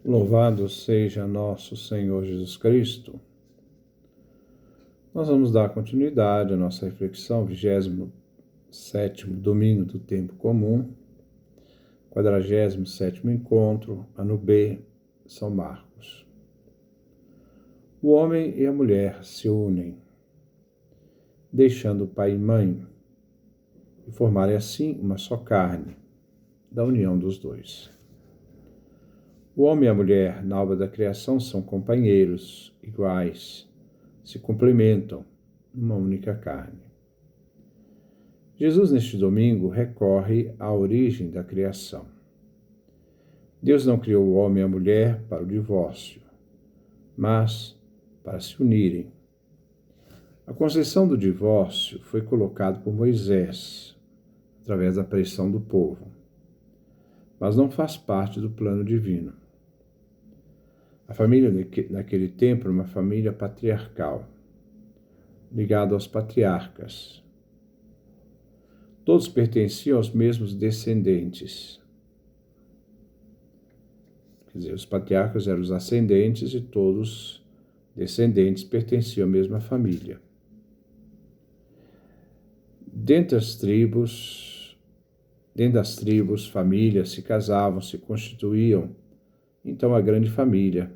Louvado seja nosso Senhor Jesus Cristo. Nós vamos dar continuidade à nossa reflexão, 27º domingo do tempo comum, 47º encontro, ano B, São Marcos. O homem e a mulher se unem, deixando pai e mãe, e formarem assim uma só carne, da união dos dois. O homem e a mulher, na obra da criação, são companheiros, iguais, se complementam numa única carne. Jesus, neste domingo, recorre à origem da criação. Deus não criou o homem e a mulher para o divórcio, mas para se unirem. A concessão do divórcio foi colocada por Moisés, através da pressão do povo, mas não faz parte do plano divino. A família naquele tempo era uma família patriarcal, ligada aos patriarcas. Todos pertenciam aos mesmos descendentes. Quer dizer, os patriarcas eram os ascendentes e todos descendentes pertenciam à mesma família. Dentro das tribos, famílias se casavam, se constituíam, então a grande família,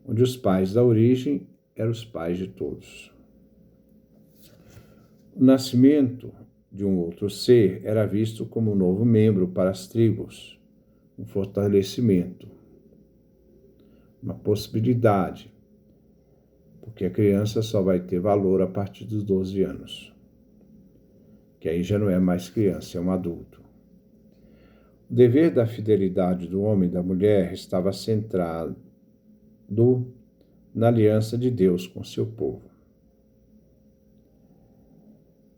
onde os pais da origem eram os pais de todos. O nascimento de um outro ser era visto como um novo membro para as tribos, um fortalecimento, uma possibilidade, porque a criança só vai ter valor a partir dos 12 anos, que aí já não é mais criança, é um adulto. O dever da fidelidade do homem e da mulher estava centrado na aliança de Deus com seu povo.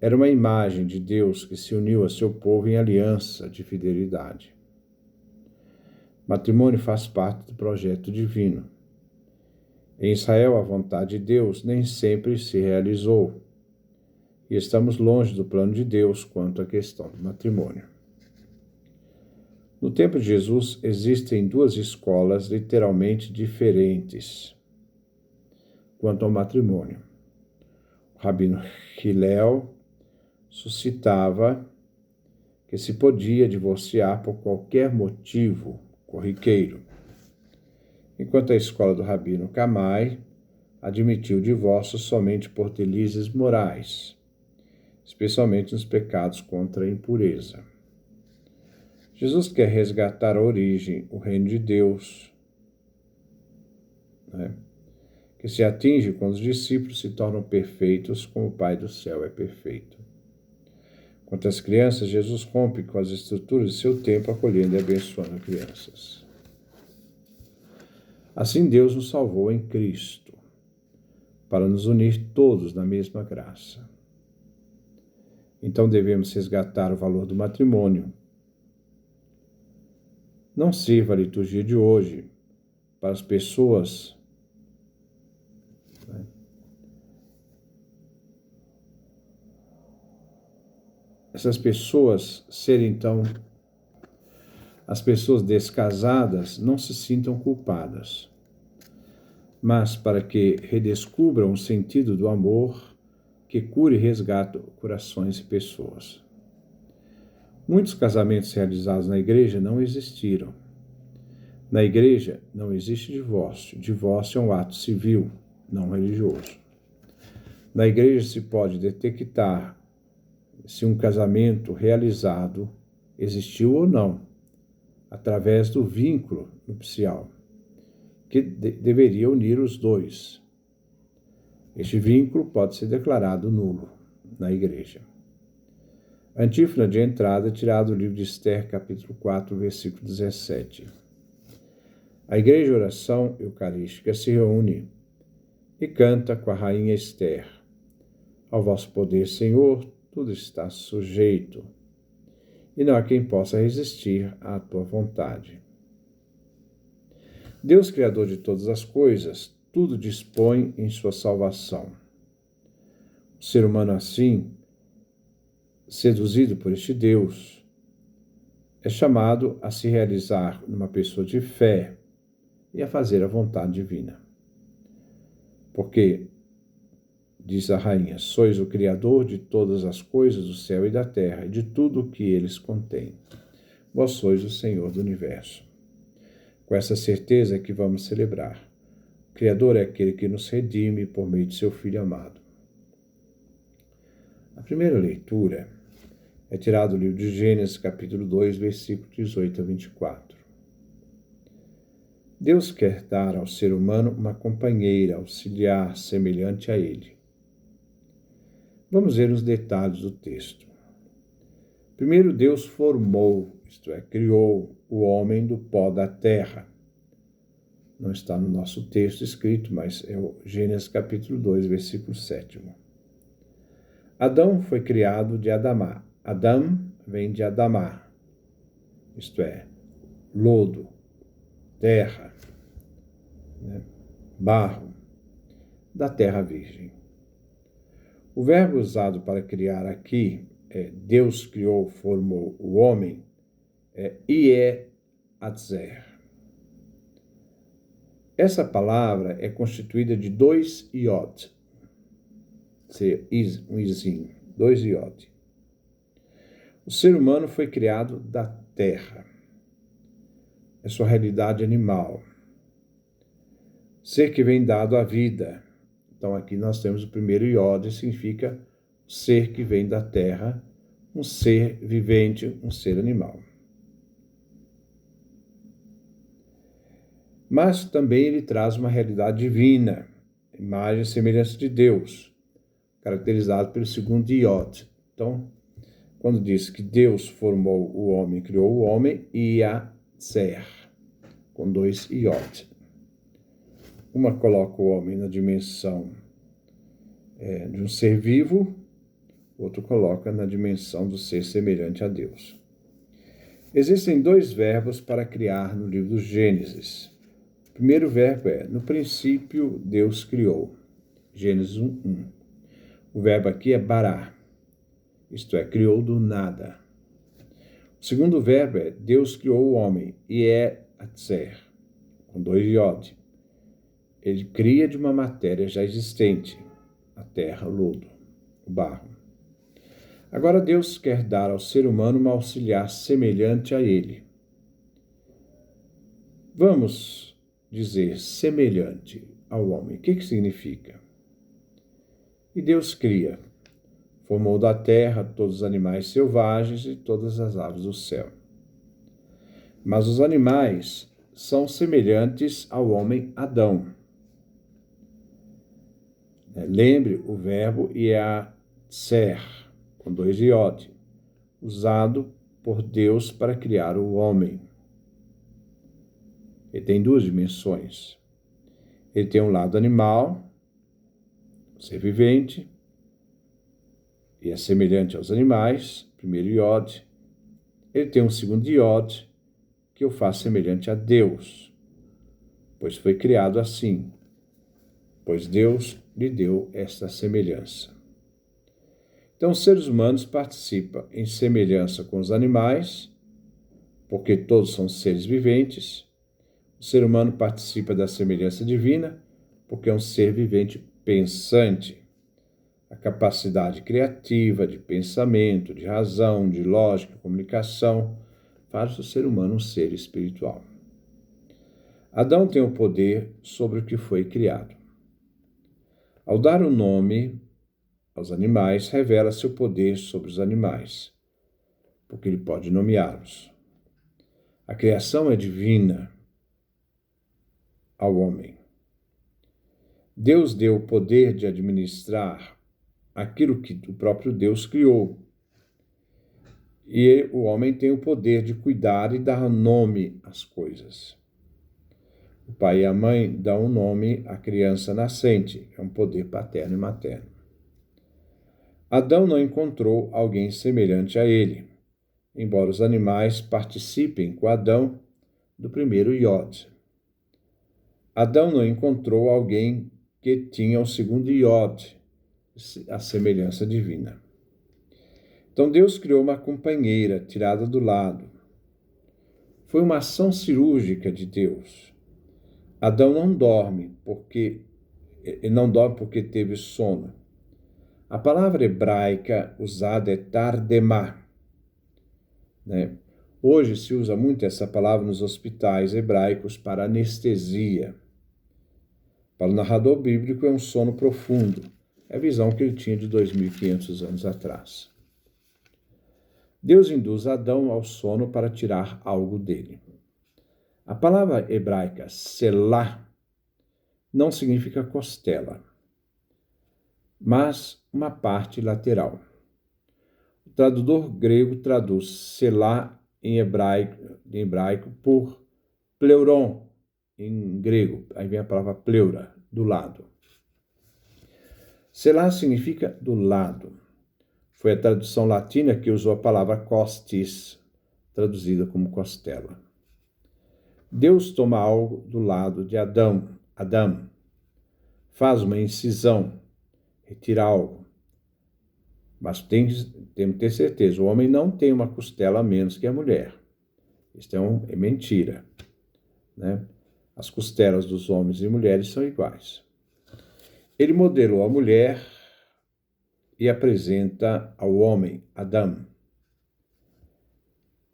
Era uma imagem de Deus que se uniu a seu povo em aliança de fidelidade. O matrimônio faz parte do projeto divino. Em Israel, a vontade de Deus nem sempre se realizou, e estamos longe do plano de Deus quanto à questão do matrimônio. No tempo de Jesus, existem duas escolas literalmente diferentes quanto ao matrimônio. O rabino Hillel suscitava que se podia divorciar por qualquer motivo corriqueiro, enquanto a escola do rabino Camai admitiu o divórcio somente por delícias morais, especialmente nos pecados contra a impureza. Jesus quer resgatar a origem, o reino de Deus, que se atinge quando os discípulos se tornam perfeitos como o Pai do céu é perfeito. Quanto às crianças, Jesus rompe com as estruturas de seu tempo, acolhendo e abençoando crianças. Assim Deus nos salvou em Cristo, para nos unir todos na mesma graça. Então devemos resgatar o valor do matrimônio. Não sirva a liturgia de hoje para as pessoas essas pessoas serem, então, as pessoas descasadas não se sintam culpadas, mas para que redescubram o sentido do amor que cura e resgata corações e pessoas. Muitos casamentos realizados na igreja não existiram. Na igreja não existe divórcio. Divórcio é um ato civil, não religioso. Na igreja se pode detectar se um casamento realizado existiu ou não, através do vínculo nupcial, que deveria unir os dois. Este vínculo pode ser declarado nulo na igreja. A antífona de entrada é tirada do livro de Esther, capítulo 4, versículo 17. A igreja de oração eucarística se reúne e canta com a rainha Esther: ao vosso poder, Senhor, tudo está sujeito, e não há quem possa resistir à tua vontade. Deus, Criador de todas as coisas, tudo dispõe em sua salvação. O ser humano, assim, seduzido por este Deus, é chamado a se realizar numa pessoa de fé, e a fazer a vontade divina. Porque, diz a rainha, sois o Criador de todas as coisas do céu e da terra, e de tudo o que eles contêm. Vós sois o Senhor do universo. Com essa certeza é que vamos celebrar. O Criador é aquele que nos redime por meio de seu Filho amado. A primeira leitura é tirada do livro de Gênesis, capítulo 2, versículo 18 a 24. Deus quer dar ao ser humano uma companheira auxiliar semelhante a ele. Vamos ver os detalhes do texto. Primeiro, Deus formou, isto é, criou o homem do pó da terra. Não está no nosso texto escrito, mas é o Gênesis capítulo 2, versículo 7. Adão foi criado de Adamá. Adão vem de Adamá, isto é, lodo, terra, barro, da terra virgem. O verbo usado para criar aqui, Deus criou, formou o homem, é Ié-Atzer. Essa palavra é constituída de 2 iod, um izinho, 2 iod. O ser humano foi criado da terra. É sua realidade animal. Ser que vem dado à vida. Então aqui nós temos o primeiro iod, significa ser que vem da terra, um ser vivente, um ser animal. Mas também ele traz uma realidade divina, imagem e semelhança de Deus, caracterizado pelo segundo iod. Então, quando diz que Deus formou o homem, criou o homem, Ié-Atzer, com 2 iod. Uma coloca o homem na dimensão de um ser vivo, outro coloca na dimensão do ser semelhante a Deus. Existem 2 verbos para criar no livro do Gênesis. O primeiro verbo é, no princípio Deus criou, Gênesis 1:1. O verbo aqui é bará, isto é, criou do nada. O segundo verbo é, Deus criou o homem, Ié-Atzer, com 2 iod. Ele cria de uma matéria já existente, a terra, o lodo, o barro. Agora Deus quer dar ao ser humano uma auxiliar semelhante a ele. Vamos dizer semelhante ao homem. O que significa? E Deus cria, formou da terra todos os animais selvagens e todas as aves do céu. Mas os animais são semelhantes ao homem Adão. Lembre o verbo Ié-Atzer, com 2 iod, usado por Deus para criar o homem. Ele tem 2 dimensões. Ele tem um lado animal, ser vivente, e é semelhante aos animais, primeiro iod. Ele tem um segundo iod, que o faz semelhante a Deus, pois foi criado assim, pois Deus lhe deu esta semelhança. Então, os seres humanos participam em semelhança com os animais, porque todos são seres viventes. O ser humano participa da semelhança divina, porque é um ser vivente pensante. A capacidade criativa, de pensamento, de razão, de lógica, comunicação, faz o ser humano um ser espiritual. Adão tem o poder sobre o que foi criado. Ao dar o nome aos animais, revela seu poder sobre os animais, porque ele pode nomeá-los. A criação é divina ao homem. Deus deu o poder de administrar aquilo que o próprio Deus criou. E o homem tem o poder de cuidar e dar nome às coisas. O pai e a mãe dão um nome à criança nascente, é um poder paterno e materno. Adão não encontrou alguém semelhante a ele, embora os animais participem com Adão do primeiro iod. Adão não encontrou alguém que tinha o segundo iod, a semelhança divina. Então Deus criou uma companheira tirada do lado. Foi uma ação cirúrgica de Deus. Adão não dorme porque teve sono. A palavra hebraica usada é tardemá, né? Hoje se usa muito essa palavra nos hospitais hebraicos para anestesia. Para o narrador bíblico é um sono profundo. É a visão que ele tinha de 2.500 anos atrás. Deus induz Adão ao sono para tirar algo dele. A palavra hebraica selá não significa costela, mas uma parte lateral. O tradutor grego traduz selá em hebraico por pleuron, em grego. Aí vem a palavra pleura, do lado. Selá significa do lado. Foi a tradução latina que usou a palavra costis, traduzida como costela. Deus toma algo do lado de Adão, faz uma incisão, retira algo. Mas temos que ter certeza, o homem não tem uma costela a menos que a mulher. Isso é mentira, né? As costelas dos homens e mulheres são iguais. Ele modelou a mulher e apresenta ao homem, Adão.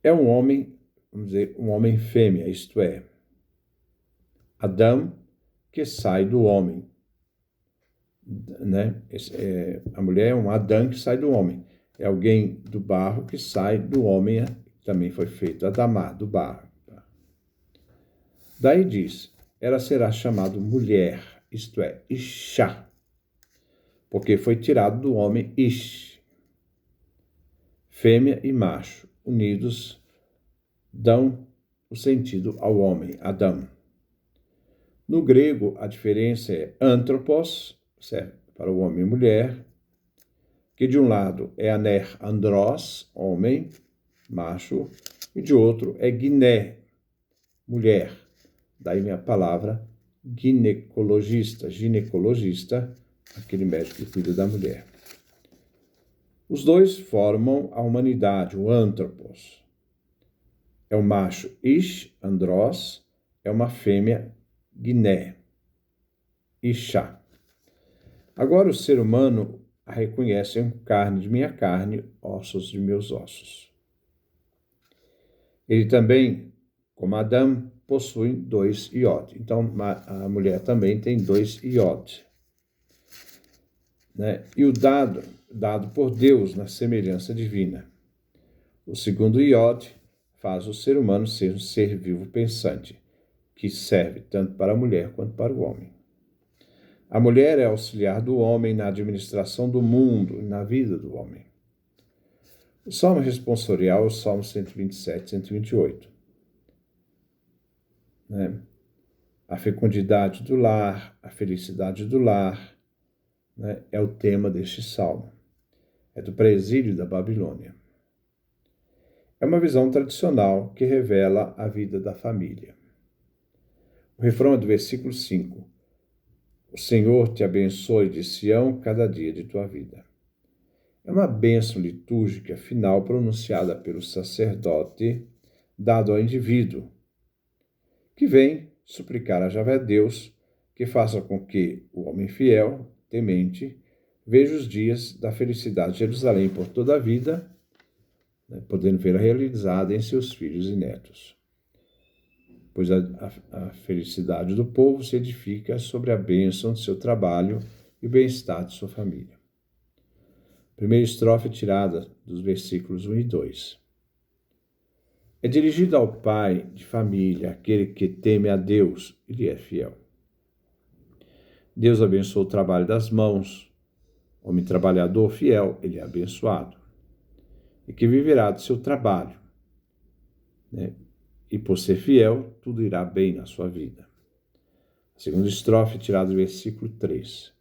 É um homem, vamos dizer, um homem fêmea, isto é, Adão que sai do homem, né? A mulher é um Adão que sai do homem. É alguém do barro que sai do homem, também foi feito, Adamá, do barro. Daí diz, ela será chamada mulher, isto é, Ishá, porque foi tirado do homem Ish. Fêmea e macho, unidos, dão o sentido ao homem, Adão. No grego, a diferença é anthropos, serve para o homem e mulher, que de um lado é aner andros, homem, macho, e de outro é giné, mulher. Daí vem a palavra ginecologista, aquele médico que cuida da mulher. Os dois formam a humanidade, o anthropos. É o macho Ish, andros, é uma fêmea Giné, Ishá. Agora o ser humano a reconhece em carne de minha carne, ossos de meus ossos. Ele também, como Adão, possui 2 iod. Então a mulher também tem 2 iod. Né? E o dado por Deus na semelhança divina. O segundo iod faz o ser humano ser um ser vivo pensante, que serve tanto para a mulher quanto para o homem. A mulher é auxiliar do homem na administração do mundo e na vida do homem. O salmo responsorial é o Salmo 127, 128. Né? A fecundidade do lar, a felicidade do lar, né, é o tema deste salmo. É do presídio da Babilônia. É uma visão tradicional que revela a vida da família. O refrão é do versículo 5. O Senhor te abençoe de Sião cada dia de tua vida. É uma bênção litúrgica final pronunciada pelo sacerdote, dado ao indivíduo, que vem suplicar a Javé Deus que faça com que o homem fiel, temente, veja os dias da felicidade de Jerusalém por toda a vida, né, podendo vê-la realizada em seus filhos e netos. Pois a felicidade do povo se edifica sobre a bênção de seu trabalho e o bem-estar de sua família. Primeira estrofe tirada dos versículos 1 e 2. É dirigido ao pai de família, aquele que teme a Deus e lhe é fiel. Deus abençoa o trabalho das mãos. Homem trabalhador fiel, ele é abençoado. E que viverá do seu trabalho, né? E por ser fiel, tudo irá bem na sua vida. A segunda estrofe, tirada do versículo 3.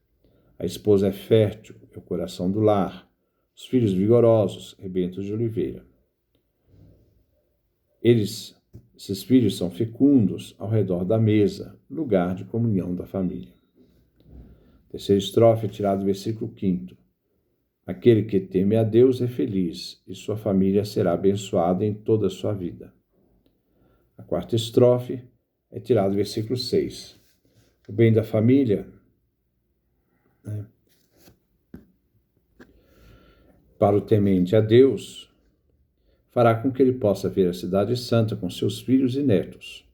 A esposa é fértil, é o coração do lar. Os filhos vigorosos, rebentos de oliveira. Esses filhos são fecundos ao redor da mesa, lugar de comunhão da família. Terceira estrofe, tirada do versículo 5. Aquele que teme a Deus é feliz, e sua família será abençoada em toda a sua vida. A quarta estrofe é tirada do versículo 6. o bem da família, né, para o temente a Deus, fará com que ele possa ver a cidade santa com seus filhos e netos,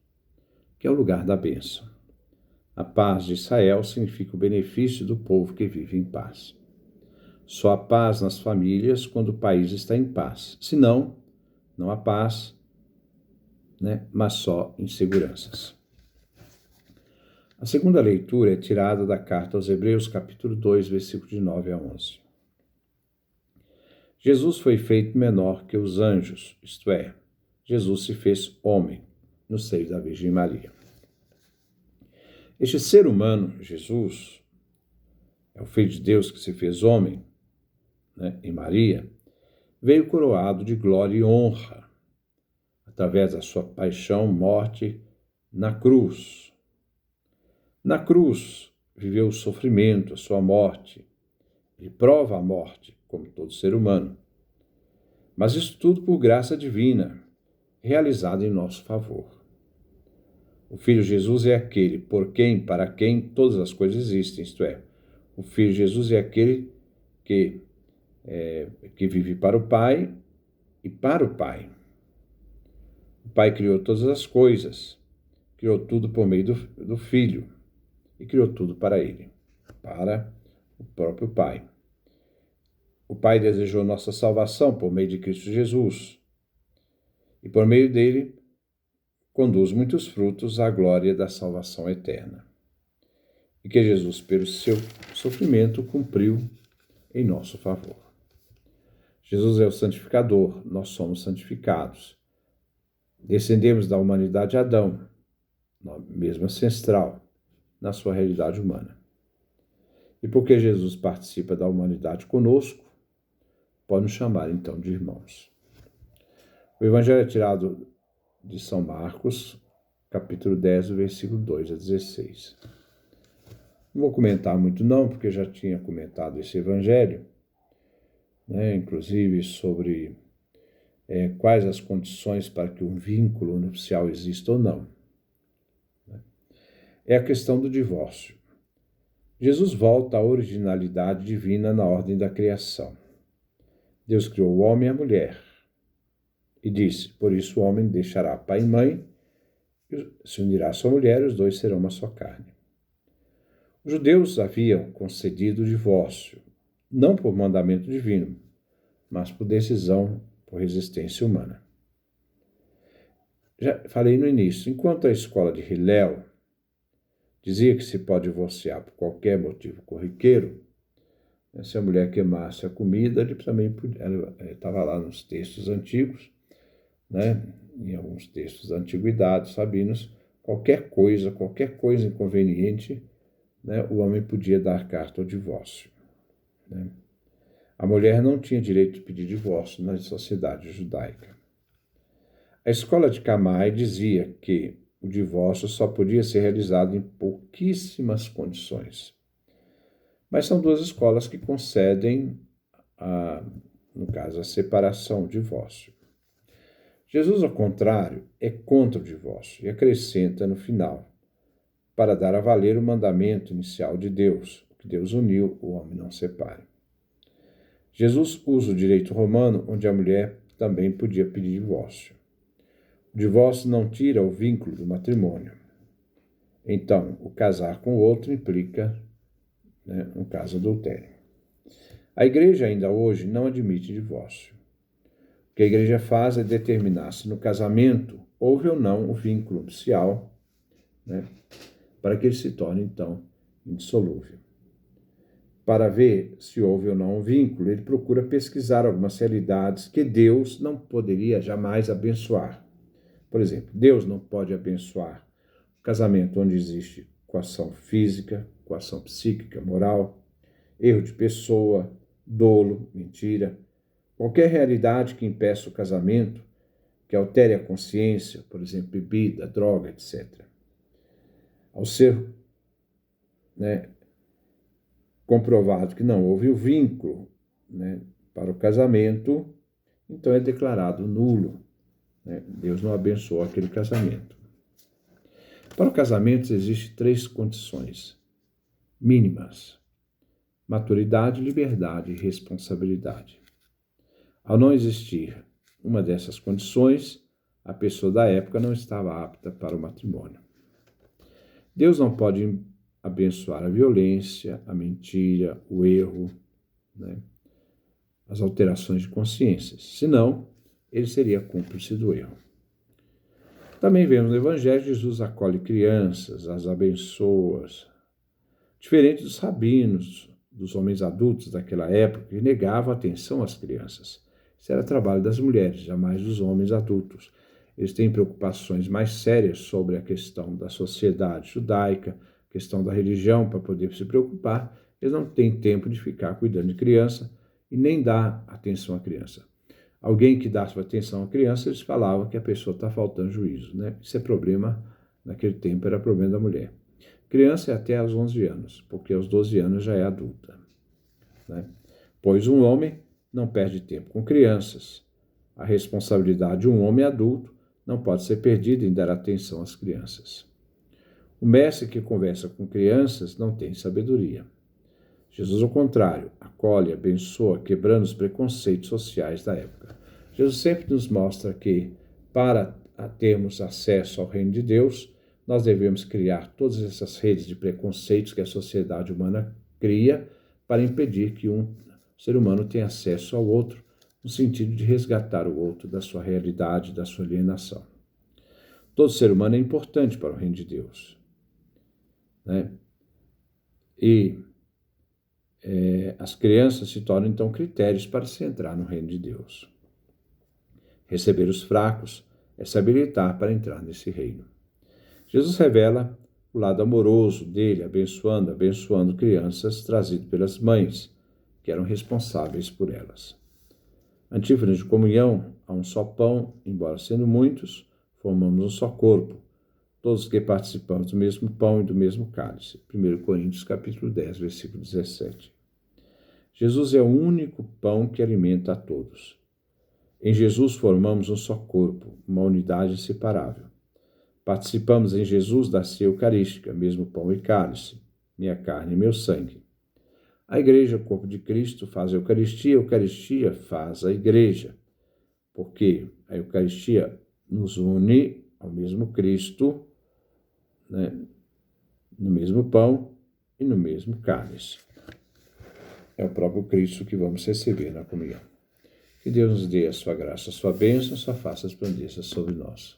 que é o lugar da bênção. A paz de Israel significa o benefício do povo que vive em paz. Só há paz nas famílias quando o país está em paz. Senão, não há paz, né, mas só inseguranças. A segunda leitura é tirada da carta aos Hebreus, capítulo 2, versículo de 9 a 11. Jesus foi feito menor que os anjos, isto é, Jesus se fez homem no seio da Virgem Maria. Este ser humano, Jesus, é o Filho de Deus que se fez homem, né, em Maria, veio coroado de glória e honra, através da sua paixão, morte na cruz. Na cruz, viveu o sofrimento, a sua morte. Ele prova a morte, como todo ser humano. Mas isso tudo por graça divina, realizada em nosso favor. O Filho Jesus é aquele por quem, para quem todas as coisas existem, isto é, o Filho Jesus é aquele que vive para o Pai e para o Pai. O Pai criou todas as coisas, criou tudo por meio do Filho e criou tudo para ele, para o próprio Pai. O Pai desejou nossa salvação por meio de Cristo Jesus e por meio dele conduz muitos frutos à glória da salvação eterna. E que Jesus, pelo seu sofrimento, cumpriu em nosso favor. Jesus é o santificador, nós somos santificados. Descendemos da humanidade de Adão, mesmo ancestral, na sua realidade humana. E porque Jesus participa da humanidade conosco, pode nos chamar então de irmãos. O Evangelho é tirado de São Marcos, capítulo 10, versículo 2 a 16. Não vou comentar muito não, porque já tinha comentado esse Evangelho, né, inclusive sobre quais as condições para que um vínculo nupcial exista ou não. É a questão do divórcio. Jesus volta à originalidade divina na ordem da criação. Deus criou o homem e a mulher e disse, por isso o homem deixará pai e mãe, se unirá à sua mulher e os dois serão uma só carne. Os judeus haviam concedido o divórcio, não por mandamento divino, mas por decisão, por resistência humana. Já falei no início, enquanto a escola de Hillel dizia que se pode divorciar por qualquer motivo corriqueiro, se a mulher queimasse a comida, ele também estava lá nos textos antigos, né, em alguns textos da antiguidade, sabinos, qualquer coisa inconveniente, né, o homem podia dar carta ao divórcio. Né? A mulher não tinha direito de pedir divórcio na sociedade judaica. A escola de Camai dizia que o divórcio só podia ser realizado em pouquíssimas condições. Mas são duas escolas que concedem, no caso, a separação, o divórcio. Jesus, ao contrário, é contra o divórcio e acrescenta no final, para dar a valer o mandamento inicial de Deus, que Deus uniu, o homem não separe. Jesus usa o direito romano, onde a mulher também podia pedir divórcio. O divórcio não tira o vínculo do matrimônio. Então, o casar com o outro implica, né, um caso adultério. A igreja ainda hoje não admite divórcio. O que a igreja faz é determinar se no casamento houve ou não o vínculo nupcial, né, para que ele se torne, então, indissolúvel. Para ver se houve ou não um vínculo, ele procura pesquisar algumas realidades que Deus não poderia jamais abençoar. Por exemplo, Deus não pode abençoar o casamento onde existe coação física, coação psíquica, moral, erro de pessoa, dolo, mentira, qualquer realidade que impeça o casamento, que altere a consciência, por exemplo, bebida, droga, etc. Ao ser, né, comprovado que não houve o vínculo, né, para o casamento, então é declarado nulo. Né? Deus não abençoou aquele casamento. Para o casamento existem 3 condições mínimas: maturidade, liberdade e responsabilidade. Ao não existir uma dessas condições, a pessoa da época não estava apta para o matrimônio. Deus não pode abençoar a violência, a mentira, o erro, as alterações de consciência, senão ele seria cúmplice do erro. Também vemos no Evangelho, Jesus acolhe crianças, as abençoa, diferente dos rabinos, dos homens adultos daquela época, que negavam atenção às crianças. Isso era trabalho das mulheres, jamais dos homens adultos. Eles têm preocupações mais sérias sobre a questão da sociedade judaica, questão da religião, para poder se preocupar. Eles não têm tempo de ficar cuidando de criança e nem dar atenção à criança. Alguém que dá sua atenção à criança, eles falavam que a pessoa está faltando juízo, Isso é problema, naquele tempo era problema da mulher. Criança é até aos 11 anos, porque aos 12 anos já é adulta, Pois um homem não perde tempo com crianças. A responsabilidade de um homem adulto não pode ser perdida em dar atenção às crianças. O mestre que conversa com crianças não tem sabedoria. Jesus, ao contrário, acolhe, abençoa, quebrando os preconceitos sociais da época. Jesus sempre nos mostra que, para termos acesso ao reino de Deus, nós devemos criar todas essas redes de preconceitos que a sociedade humana cria para impedir que um ser humano tenha acesso ao outro, no sentido de resgatar o outro da sua realidade, da sua alienação. Todo ser humano é importante para o reino de Deus, E as crianças se tornam, então, critérios para se entrar no reino de Deus. Receber os fracos é se habilitar para entrar nesse reino. Jesus revela o lado amoroso dele, abençoando crianças trazidas pelas mães, que eram responsáveis por elas. Antífona de comunhão: há um só pão, embora sendo muitos, formamos um só corpo, todos que participamos do mesmo pão e do mesmo cálice. 1 Coríntios capítulo 10, versículo 17. Jesus é o único pão que alimenta a todos. Em Jesus formamos um só corpo, uma unidade inseparável. Participamos em Jesus da ceia eucarística, mesmo pão e cálice, minha carne e meu sangue. A igreja, o corpo de Cristo, faz a Eucaristia faz a igreja, porque a Eucaristia nos une ao mesmo Cristo, no mesmo pão e no mesmo cálice. É o próprio Cristo que vamos receber na comunhão. Que Deus nos dê a sua graça, a sua bênção, a sua face resplandeça sobre nós.